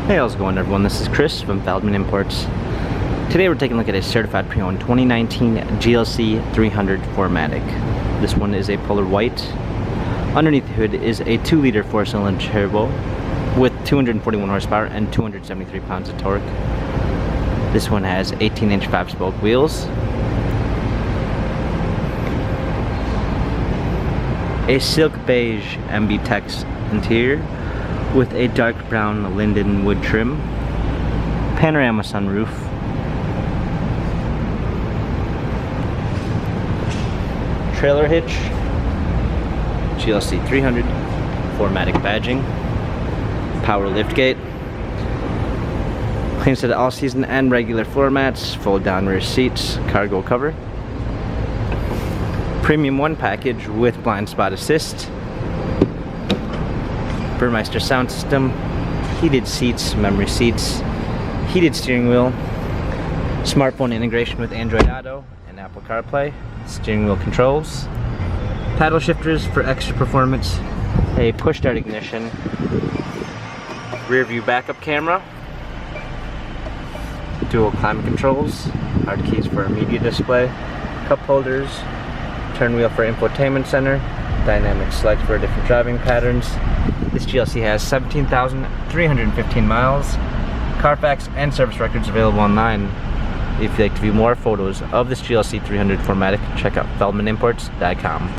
Hey, how's it going, everyone? This is Chris from Feldmann Imports. Today we're taking a look at a certified pre-owned 2019 GLC 300 4MATIC. This one is a polar white. Underneath the hood is a 2-liter 4-cylinder turbo with 241 horsepower and 273 pounds of torque. This one has 18-inch 5-spoke wheels. A silk beige MB-Tex interior with a dark brown linden wood trim, panorama sunroof, trailer hitch, GLC 300, 4MATIC badging, power liftgate, clean set of all-season and regular floor mats, fold down rear seats, cargo cover, premium 1 package with blind spot assist, Burmeister sound system, heated seats, memory seats, heated steering wheel, smartphone integration with Android Auto and Apple CarPlay, steering wheel controls, paddle shifters for extra performance, a push start ignition, rear view backup camera, dual climate controls, hard keys for a media display, cup holders, turn wheel for infotainment center, dynamic select for different driving patterns. This GLC has 17,315 miles. Carfax and service records available online. If you'd like to view more photos of this GLC 300 4MATIC, check out feldmanimports.com.